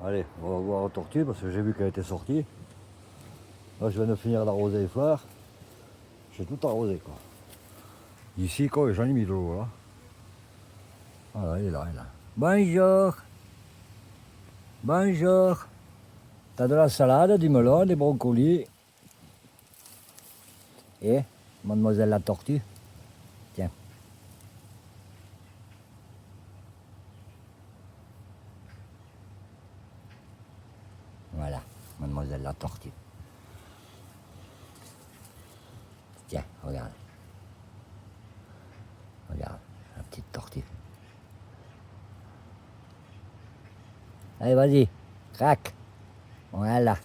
Allez, on va voir la tortue parce que j'ai vu qu'elle était sortie. Là, je viens de finir d'arroser les fleurs. J'ai tout arrosé, quoi. Ici, quoi, j'en ai mis de l'eau, là. Voilà, elle est là, elle est là. Bonjour. Bonjour. T'as de la salade, du melon, des brocolis. Et, mademoiselle la tortue. Tiens. Voilà, mademoiselle la tortue. Tiens, regarde. Regarde, la petite tortue. Allez, vas-y, craque. Voilà.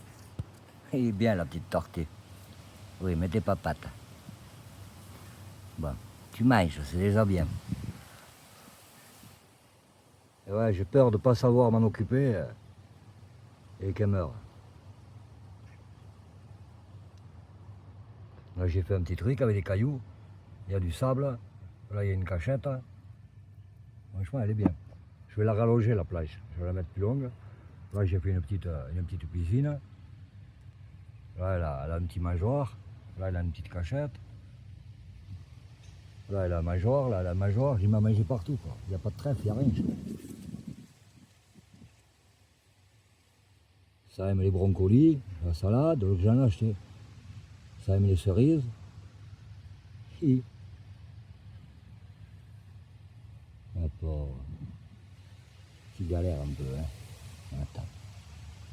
Il est bien, la petite tortue. Oui, mets tes papates. Bon, tu manges, c'est déjà bien. Et ouais, j'ai peur de ne pas savoir m'en occuper et qu'elle meure. Là, j'ai fait un petit truc avec des cailloux. Il y a du sable. Là, il y a une cachette. Franchement, elle est bien. Je vais la rallonger, la plage. Je vais la mettre plus longue. Là, j'ai fait une petite piscine. Là, elle a un petit mangeoire. Là, elle a une petite cachette. Là, elle a un mangeoire. Là, elle a un mangeoire. J'ai m'a mangé partout, quoi. Il n'y a pas de trèfle, il n'y a rien. Ça aime les brocolis, la salade, donc j'en ai acheté. Ça aime les cerises. Hi. Tu galères un peu, hein. Attends.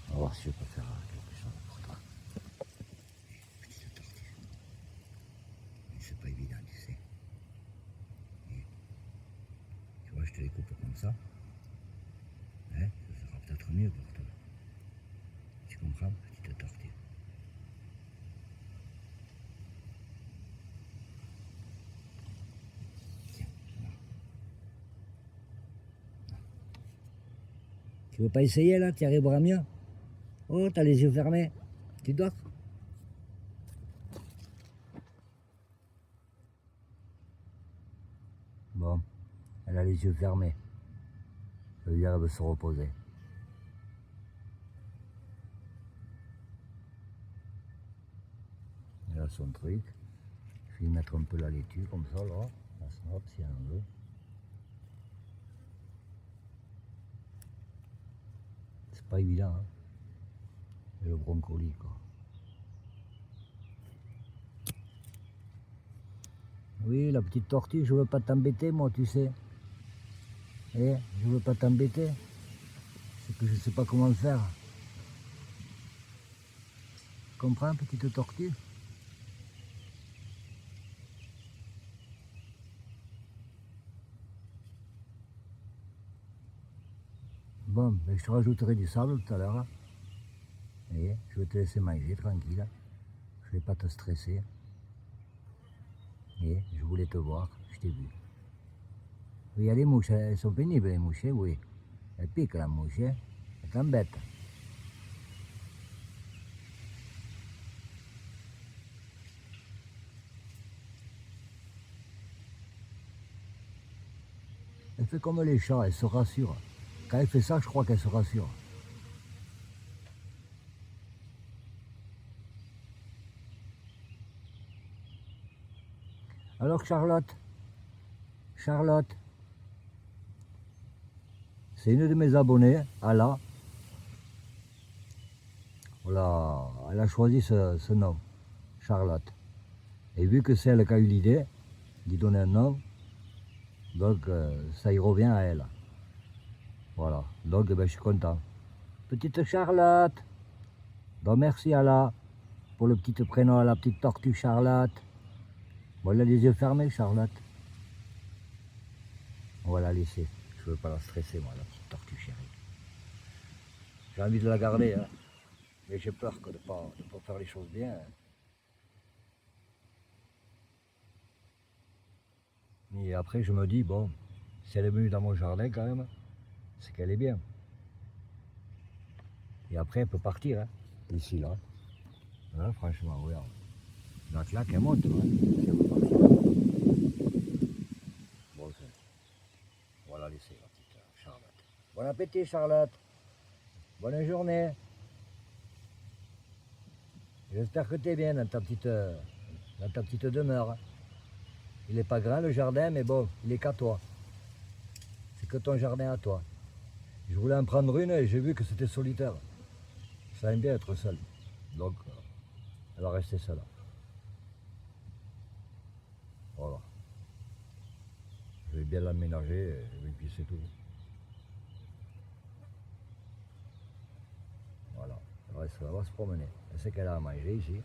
On va voir si je peux faire quelque chose pour toi. Petite tortue. C'est pas évident, tu sais. Et, tu vois, je te les coupe comme ça. Hein, ça sera peut-être mieux pour toi. Tu comprends, petite tortue. Tiens, voilà. Tu veux pas essayer là? Tu y arriveras mieux? Oh, t'as les yeux fermés. Tu dors? Bon, elle a les yeux fermés. Ça veut dire qu'elle veut se reposer. Elle a son truc. Je vais lui mettre un peu la laitue comme ça là. La snot si elle en veut. C'est pas évident, hein. Et le brocoli, quoi. Oui, la petite tortue, je veux pas t'embêter, moi, tu sais. Eh, je veux pas t'embêter. C'est que je sais pas comment le faire. Tu comprends, petite tortue? Bon, ben, je te rajouterai du sable tout à l'heure. Et je vais te laisser manger tranquille. Je vais pas te stresser. Et je voulais te voir, je t'ai vu. Oui, il y a les mouches, elles sont pénibles les mouches, oui. Elles piquent la mouche, hein. Elles t'embêtent. Elle fait comme les chats, elle se rassure. Quand elle fait ça, je crois qu'elle se rassure. Alors Charlotte, c'est une de mes abonnées, Ala. Voilà, elle a choisi ce nom, Charlotte. Et vu que c'est elle qui a eu l'idée d'y donner un nom, donc ça y revient à elle. Voilà, donc ben, je suis content. Petite Charlotte, donc merci Ala pour le petit prénom à la petite tortue Charlotte. Bon, elle a les yeux fermés, Charlotte. On va la laisser. Je veux pas la stresser, moi, la petite tortue chérie. J'ai envie de la garder, hein. Mais j'ai peur que de pas faire les choses bien. Et après, je me dis, bon, si elle est venue dans mon jardin quand même, c'est qu'elle est bien. Et après, elle peut partir, hein, ici, là. Là, franchement, regarde. La claque, elle monte, hein, si elle veut partir. Bon, on va la laisser, la petite Charlotte. Bon appétit, Charlotte. Bonne journée. J'espère que tu es bien dans ta petite demeure. Il n'est pas grand le jardin, mais bon, il est qu'à toi. C'est que ton jardin à toi. Je voulais en prendre une et j'ai vu que c'était solitaire. Ça aime bien être seul. Donc, elle va rester seule. Voilà. Je vais bien l'aménager et puis c'est tout. Voilà. Elle va se promener. Elle sait qu'elle a à manger ici.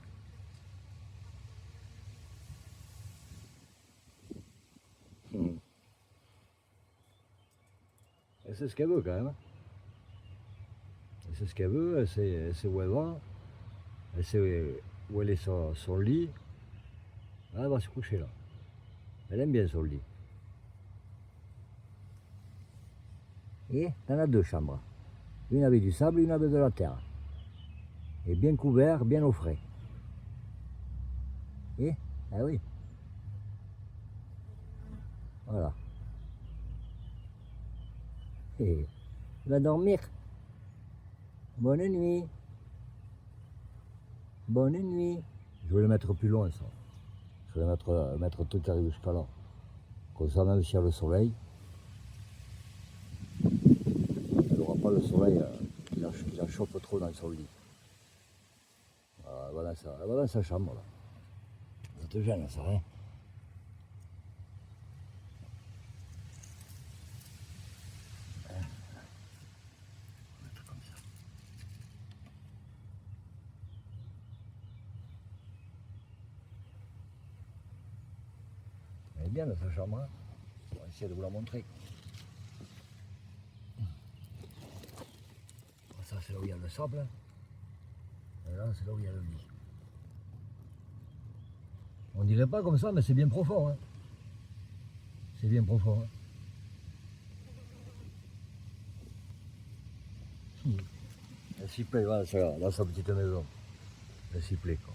Elle sait ce qu'elle veut quand même. Elle sait ce qu'elle veut, elle sait où elle va, elle sait où elle est son lit. Là, elle va se coucher là. Elle aime bien son lit. Et t'en as deux chambres. Une avec du sable, une avec de la terre. Et bien couvert, bien au frais. Et ah oui. Voilà. Et il va dormir. Bonne nuit. Bonne nuit. Je vais le mettre plus loin ça. Je vais mettre tout qui arrive jusqu'à là. Comme ça, même s'il y a le soleil, elle n'aura pas le soleil qui la chauffe trop dans son lit. Voilà, elle va dans sa chambre là. Ça te gêne ça, hein? Comme ça. Elle est bien dans sa chambre, hein? On va essayer de vous la montrer. Ça c'est là où il y a le sable. Et là c'est là où il y a le lit. On dirait pas comme ça, mais c'est bien profond, hein? C'est bien profond, hein? Elle s'y plaît, voilà, dans sa petite maison. Elle s'y plaît, quoi.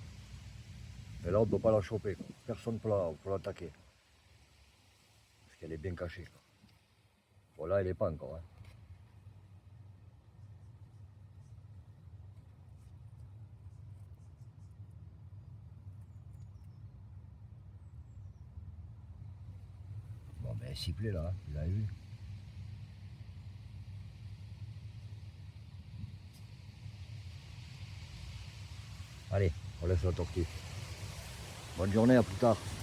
Et là, on ne peut pas la choper, quoi. Personne ne peut l'attaquer. Parce qu'elle est bien cachée, quoi. Bon, là, elle n'est pas encore, hein. Bon, ben, elle s'y plaît, là, hein. Vous avez vu? Allez, on laisse la tortue. Bonne journée, à plus tard.